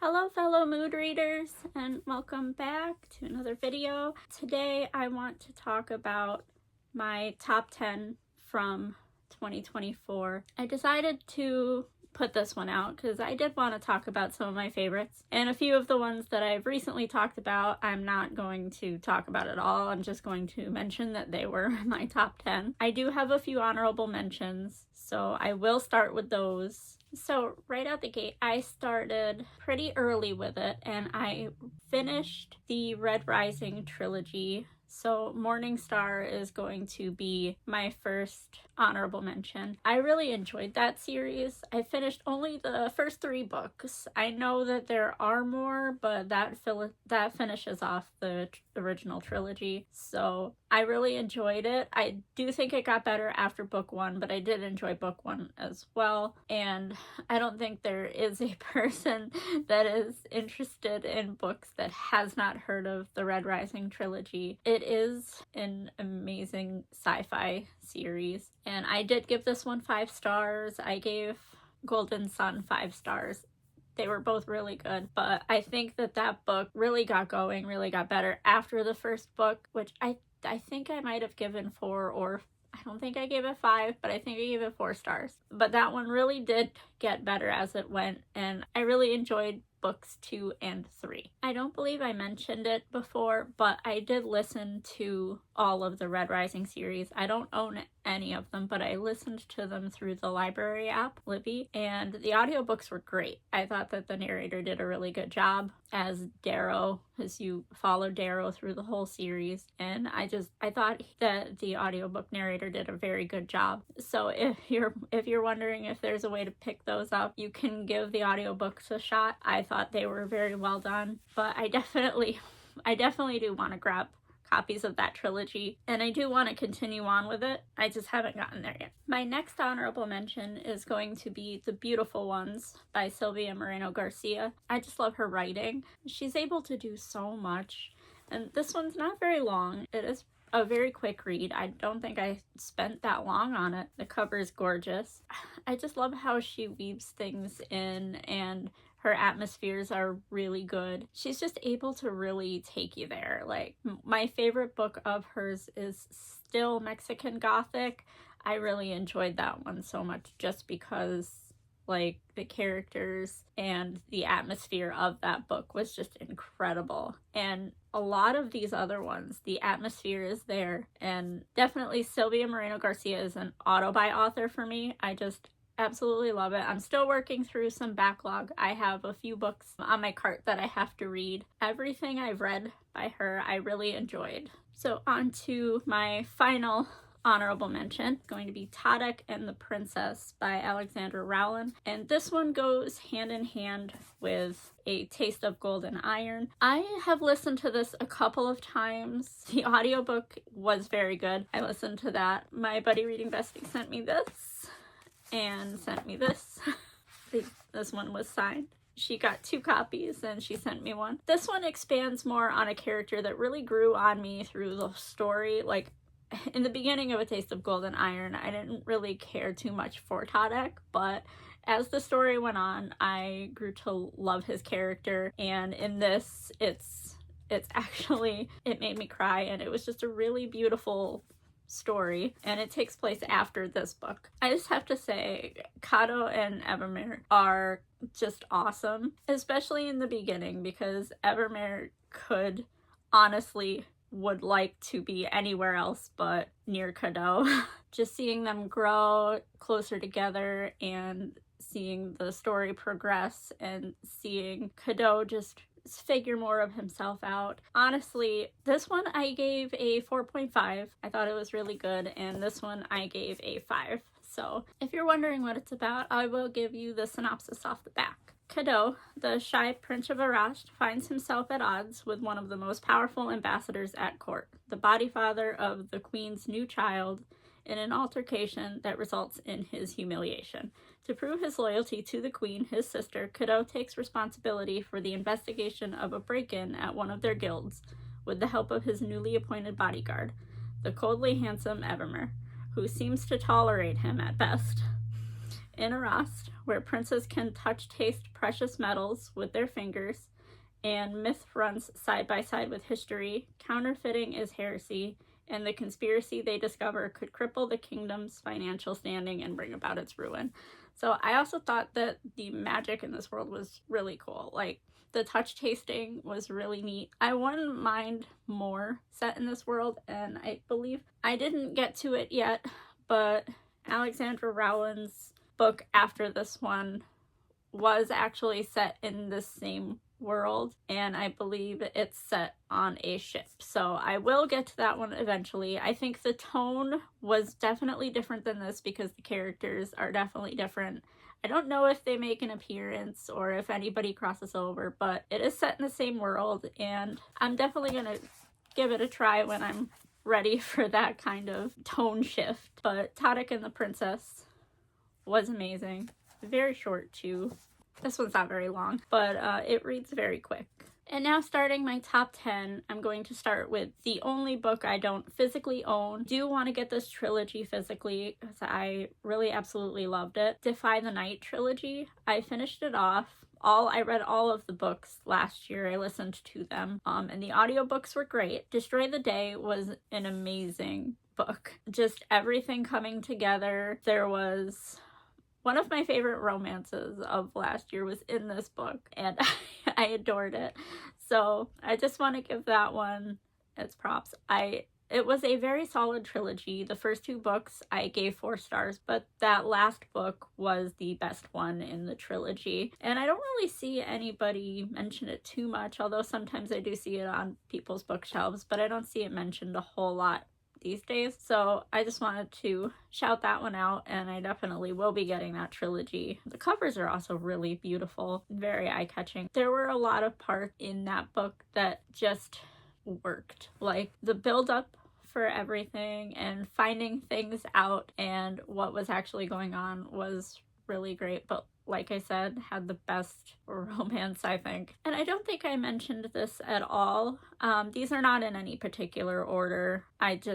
Hello fellow mood readers, and welcome back to another video. Today I want to talk about my top 10 from 2024. I decided to put this one out because I did want to talk about some of my favorites, and a few of the ones that I've recently talked about I'm not going to talk about at all. I'm just going to mention that they were my top 10. I do have a few honorable mentions, so I will start with those. So right out the gate, I started pretty early with it, and I finished the Red Rising trilogy. So Morningstar is going to be my first honorable mention. I really enjoyed that series. I finished only the first 3 books. I know that there are more, but that finishes off the original trilogy. So I really enjoyed it. I do think it got better after book 1, but I did enjoy book 1 as well. And I don't think there is a person that is interested in books that has not heard of the Red Rising trilogy. It is an amazing sci-fi series, and I did give this one 5 stars. I gave Golden Sun 5 stars. They were both really good, but I think that book really got going, really got better after the first book, which I think I might have given 4, or I don't think I gave it 5, but I think I gave it 4 stars. But that one really did get better as it went, and I really enjoyed books 2 and 3. I don't believe I mentioned it before, but I did listen to all of the Red Rising series. I don't own any of them, but I listened to them through the library app, Libby, and the audiobooks were great. I thought that the narrator did a really good job as Darrow, as you follow Darrow through the whole series, and I thought that the audiobook narrator did a very good job. So if you're wondering if there's a way to pick those up, you can give the audiobooks a shot. I thought they were very well done, but I definitely do want to grab copies of that trilogy, and I do want to continue on with it. I just haven't gotten there yet. My next honorable mention is going to be The Beautiful Ones by Silvia Moreno Garcia. I just love her writing. She's able to do so much, and this one's not very long. It is a very quick read. I don't think I spent that long on it. The cover is gorgeous. I just love how she weaves things in, and her atmospheres are really good. She's just able to really take you there. Like, my favorite book of hers is still Mexican Gothic. I really enjoyed that one so much just because, like, the characters and the atmosphere of that book was just incredible. And a lot of these other ones, the atmosphere is there. And definitely Silvia Moreno Garcia is an auto-buy author for me. I just absolutely love it. I'm still working through some backlog. I have a few books on my cart that I have to read. Everything I've read by her, I really enjoyed. So on to my final honorable mention. It's going to be Tadek and the Princess by Alexandra Rowland. And this one goes hand in hand with A Taste of Golden Iron. I have listened to this a couple of times. The audiobook was very good. I listened to that. My buddy Reading Bestie sent me this and sent me this. This one was signed. She got 2 copies and she sent me one. This one expands more on a character that really grew on me through the story. Like, in the beginning of A Taste of Golden Iron, I didn't really care too much for Tadek, but as the story went on, I grew to love his character, and in this, it's actually, it made me cry, and it was just a really beautiful story, and it takes place after this book. I just have to say, Cato and Evermere are just awesome, especially in the beginning, because Evermere would like to be anywhere else but near Cadeau. Just seeing them grow closer together and seeing the story progress and seeing Cadeau just figure more of himself out. Honestly, this one I gave a 4.5. I thought it was really good, and this one I gave a 5. So if you're wondering what it's about, I will give you the synopsis off the back. Cadeau, the shy Prince of Arasht, finds himself at odds with one of the most powerful ambassadors at court, the body father of the Queen's new child, in an altercation that results in his humiliation. To prove his loyalty to the Queen, his sister, Cadeau takes responsibility for the investigation of a break-in at one of their guilds, with the help of his newly appointed bodyguard, the coldly handsome Evermere, who seems to tolerate him at best. In Arasht, where princes can taste precious metals with their fingers, and myth runs side by side with history. Counterfeiting is heresy, and the conspiracy they discover could cripple the kingdom's financial standing and bring about its ruin. So I also thought that the magic in this world was really cool. Like, the touch tasting was really neat. I wouldn't mind more set in this world, and I believe I didn't get to it yet, but Alexandra Rowland's book after this one was actually set in the same world, and I believe it's set on a ship. So I will get to that one eventually. I think the tone was definitely different than this because the characters are definitely different. I don't know if they make an appearance or if anybody crosses over, but it is set in the same world, and I'm definitely gonna give it a try when I'm ready for that kind of tone shift. But Tadek and the Princess was amazing. Very short too. This one's not very long, but it reads very quick. And now, starting my top 10, I'm going to start with the only book I don't physically own. Do want to get this trilogy physically because I really absolutely loved it. Defy the Night trilogy. I finished it off. I read all of the books last year. I listened to them, and the audiobooks were great. Destroy the Day was an amazing book. Just everything coming together. There was one of my favorite romances of last year was in this book, and I adored it. So I just want to give that one its props. It was a very solid trilogy. The first two books I gave 4 stars, but that last book was the best one in the trilogy. And I don't really see anybody mention it too much, although sometimes I do see it on people's bookshelves, but I don't see it mentioned a whole lot these days. So I just wanted to shout that one out, and I definitely will be getting that trilogy. The covers are also really beautiful, very eye-catching. There were a lot of parts in that book that just worked. Like the build-up for everything and finding things out and what was actually going on was really great. But like I said, had the best romance, I think. And I don't think I mentioned this at all. These are not in any particular order. It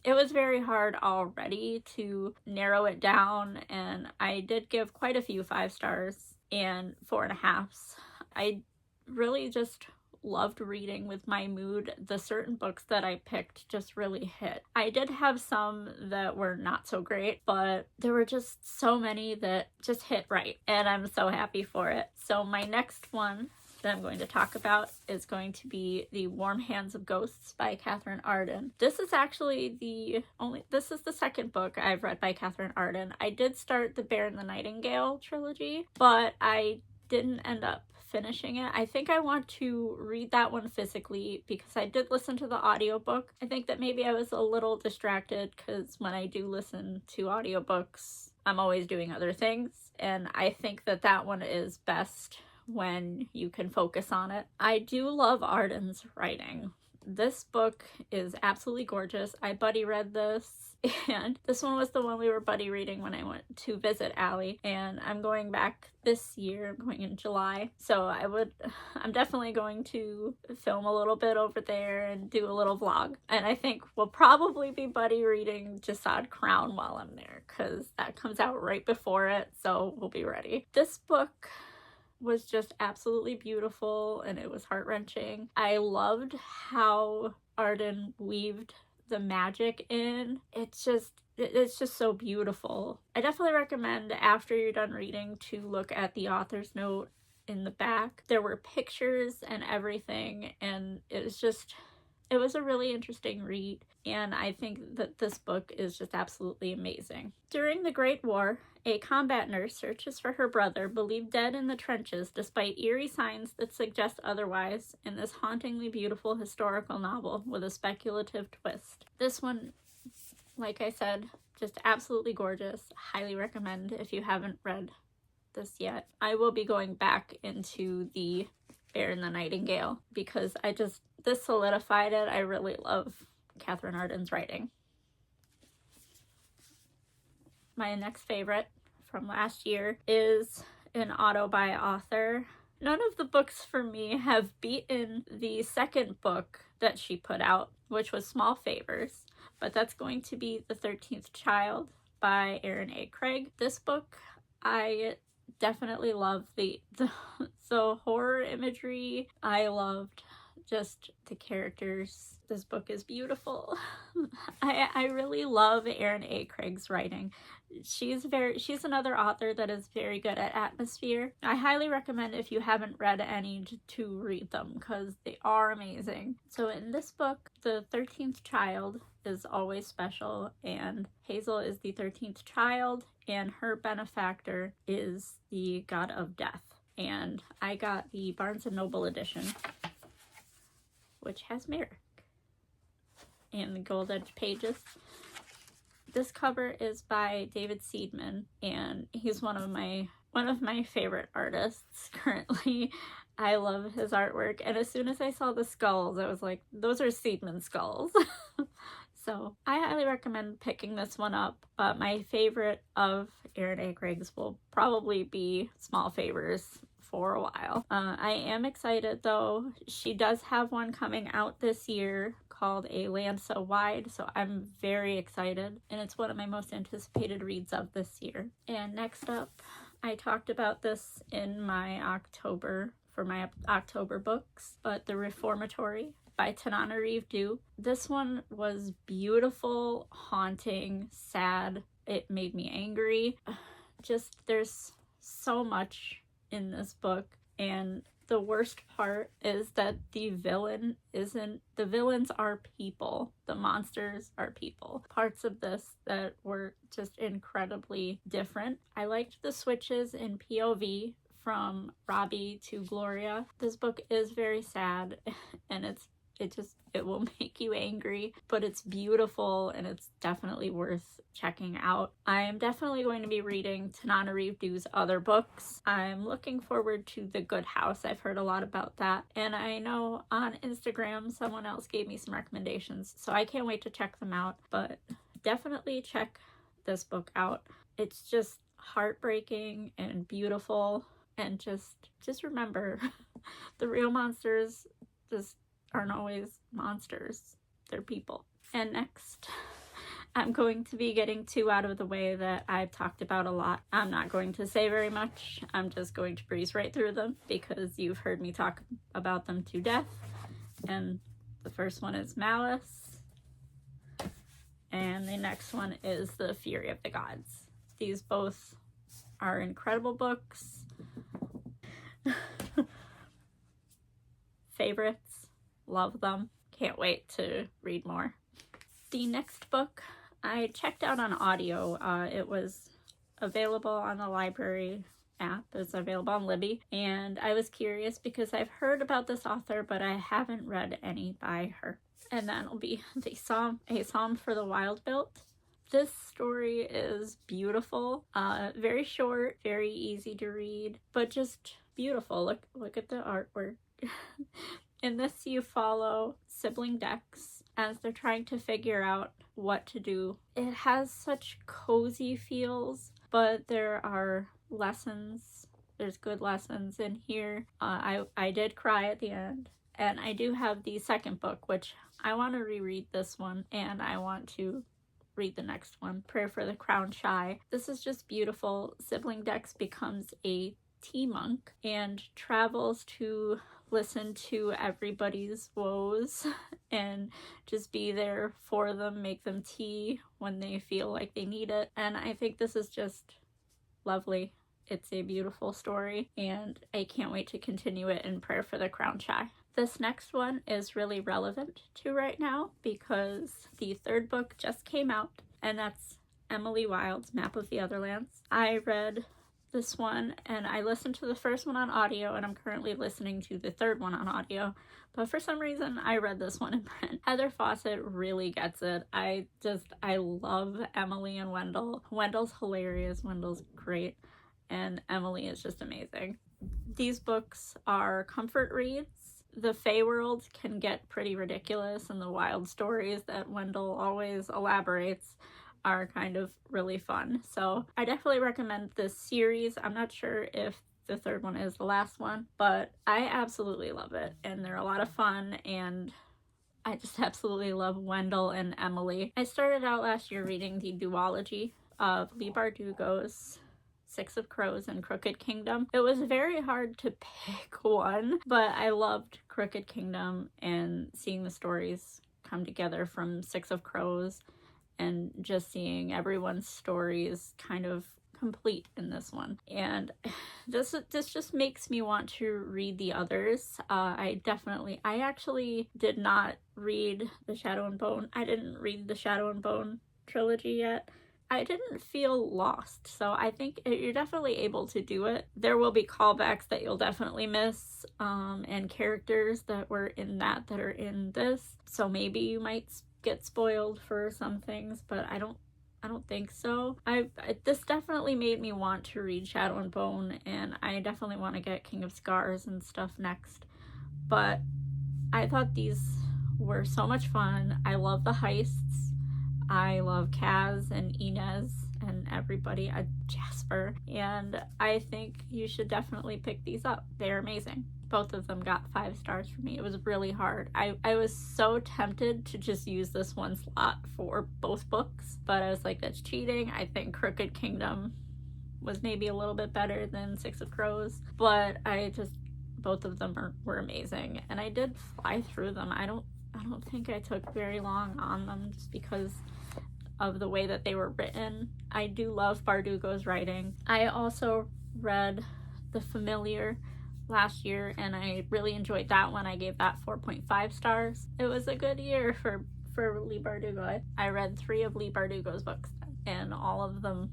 was very hard already to narrow it down, and I did give quite a few 5 stars and 4.5s. I really just loved reading with my mood. The certain books that I picked just really hit. I did have some that were not so great, but there were just so many that just hit right, and I'm so happy for it. So my next one that I'm going to talk about is going to be The Warm Hands of Ghosts by Catherine Arden. This is actually this is the second book I've read by Catherine Arden. I did start the Bear and the Nightingale trilogy, but I didn't end up finishing it. I think I want to read that one physically because I did listen to the audiobook. I think that maybe I was a little distracted because when I do listen to audiobooks, I'm always doing other things, and I think that that one is best when you can focus on it. I do love Arden's writing. This book is absolutely gorgeous. I buddy read this, and this one was the one we were buddy reading when I went to visit Allie, and I'm going back this year. I'm going in July, so I'm definitely going to film a little bit over there and do a little vlog, and I think we'll probably be buddy reading Jasad Crown while I'm there because that comes out right before it, so we'll be ready. This book was just absolutely beautiful, and it was heart-wrenching. I loved how Arden weaved the magic in. It's just so beautiful. I definitely recommend after you're done reading to look at the author's note in the back. There were pictures and everything, and it was a really interesting read, and I think that this book is just absolutely amazing. During the Great War, a combat nurse searches for her brother, believed dead in the trenches despite eerie signs that suggest otherwise, in this hauntingly beautiful historical novel with a speculative twist. This one, like I said, just absolutely gorgeous. Highly recommend if you haven't read this yet. I will be going back into the Bear and the Nightingale because this solidified it. I really love Catherine Arden's writing. My next favorite from last year is an auto by author. None of the books for me have beaten the second book that she put out, which was Small Favors, but that's going to be The 13th Child by Erin A. Craig. This book I definitely love the horror imagery. I loved just the characters. This book is beautiful. I really love Erin A. Craig's writing. She's another author that is very good at atmosphere. I highly recommend, if you haven't read any, to read them because they are amazing. So in this book, the 13th child is always special, and Hazel is the 13th child, and her benefactor is the god of death. And I got the Barnes & Noble edition, which has Merrick and the gold edge pages. This cover is by David Seidman, and he's one of my favorite artists currently. I love his artwork, and as soon as I saw the skulls, I was like, those are Seidman skulls. So I highly recommend picking this one up. My favorite of Erin A. Craig's will probably be Small Favors for a while. I am excited though. She does have one coming out this year called A Land So Wide, so I'm very excited, and it's one of my most anticipated reads of this year. And next up, I talked about this in my October books, but The Reformatory by Tananarive. This one was beautiful, haunting, sad. It made me angry. Just, there's so much in this book, and the worst part is that the villains are people. The monsters are people. Parts of this that were just incredibly different. I liked the switches in POV from Robbie to Gloria. This book is very sad, and it will make you angry, but it's beautiful and it's definitely worth checking out. I am definitely going to be reading Tananarive's other books. I'm looking forward to The Good House. I've heard a lot about that, and I know on Instagram someone else gave me some recommendations, so I can't wait to check them out. But definitely check this book out. It's just heartbreaking and beautiful, and just remember the real monsters just aren't always monsters. They're people. And next, I'm going to be getting two out of the way that I've talked about a lot. I'm not going to say very much. I'm just going to breeze right through them because you've heard me talk about them to death. And the first one is Malice, and the next one is The Fury of the Gods. These both are incredible books. Favorites. Love them. Can't wait to read more. The next book I checked out on audio. It was available on the library app. It's available on Libby. And I was curious because I've heard about this author, but I haven't read any by her. And that'll be A Psalm for the Wilde Built. This story is beautiful. Very short, very easy to read, but just beautiful. Look at the artwork. In this, you follow sibling Dex as they're trying to figure out what to do. It has such cozy feels, but there are lessons. There's good lessons in here. I did cry at the end. And I do have the second book, which I want to reread this one, and I want to read the next one, Prayer for the Crown Shy. This is just beautiful. Sibling Dex becomes a tea monk and travels to listen to everybody's woes and just be there for them, make them tea when they feel like they need it. And I think this is just lovely. It's a beautiful story, and I can't wait to continue it in Prayer for the Crown Shy. This next one is really relevant to right now because the third book just came out, and that's Emily Wilde's Map of the Otherlands. I read this one and I listened to the first one on audio, and I'm currently listening to the third one on audio, but for some reason I read this one in print. Heather Fawcett really gets it. I love Emily and Wendell. Wendell's hilarious, Wendell's great, and Emily is just amazing. These books are comfort reads. The Fae world can get pretty ridiculous, and the Wilde stories that Wendell always elaborates are kind of really fun. So I definitely recommend this series. I'm not sure if the third one is the last one, but I absolutely love it, and they're a lot of fun, and I just absolutely love Wendell and Emily. I started out last year reading the duology of Leigh Bardugo's Six of Crows and Crooked Kingdom. It was very hard to pick one, but I loved Crooked Kingdom and seeing the stories come together from Six of Crows and just seeing everyone's stories kind of complete in this one. And this just makes me want to read the others. I actually did not read the Shadow and Bone. I didn't read the Shadow and Bone trilogy yet. I didn't feel lost, so I think you're definitely able to do it. There will be callbacks that you'll definitely miss, and characters that were in that are in this, so maybe you might get spoiled for some things, but I don't think so. This definitely made me want to read Shadow and Bone, and I definitely want to get King of Scars and stuff next, but I thought these were so much fun. I love the heists. I love Kaz and Inez and everybody, Jasper, and I think you should definitely pick these up. They're amazing. Both of them got 5 stars for me. It was really hard. I was so tempted to just use this one slot for both books, but I was like, that's cheating. I think Crooked Kingdom was maybe a little bit better than Six of Crows, but both of them were amazing, and I did fly through them. I don't think I took very long on them just because of the way that they were written. I do love Bardugo's writing. I also read The Familiar last year, and I really enjoyed that one. I gave that 4.5 stars. It was a good year for Leigh Bardugo. I read 3 of Leigh Bardugo's books, and all of them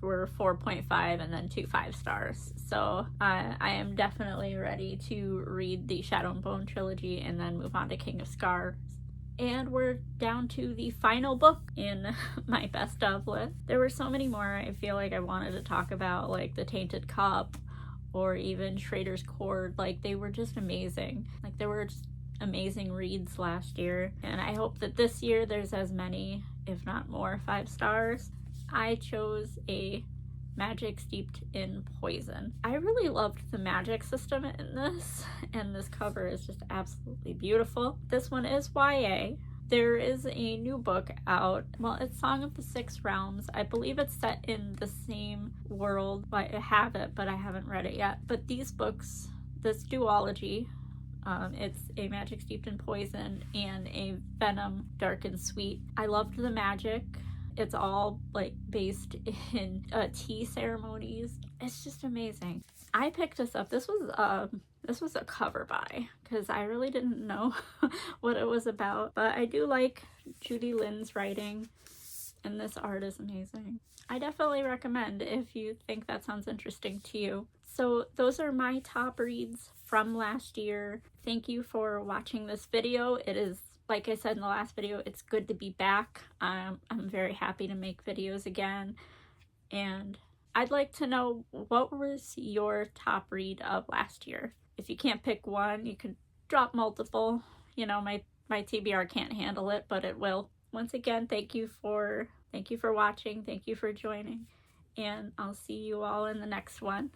were 4.5 and then 2 5 stars. So I am definitely ready to read the Shadow and Bone trilogy and then move on to King of Scars. And we're down to the final book in my best of list. There were so many more I feel like I wanted to talk about, like The Tainted Cup or even Schrader's Chord. Like, they were just amazing. Like, there were just amazing reads last year, and I hope that this year there's as many, if not more, 5 stars. I chose a Magic Steeped in Poison. I really loved the magic system in this, and this cover is just absolutely beautiful. This one is YA. There is a new book out. Well, it's Song of the Six Realms. I believe it's set in the same world. I have it, but I haven't read it yet. But these books, this duology, it's a Magic Steeped in Poison and a Venom Dark and Sweet. I loved the magic. It's all like based in tea ceremonies. It's just amazing. I picked this up. This was a cover buy because I really didn't know what it was about, but I do like Judy Lynn's writing, and this art is amazing. I definitely recommend if you think that sounds interesting to you. So those are my top reads from last year. Thank you for watching this video. It is, like I said in the last video, it's good to be back. I'm very happy to make videos again, and I'd like to know, what was your top read of last year? If you can't pick one, you can drop multiple. You know, my TBR can't handle it, but it will. Once again, thank you for watching. Thank you for joining, and I'll see you all in the next one.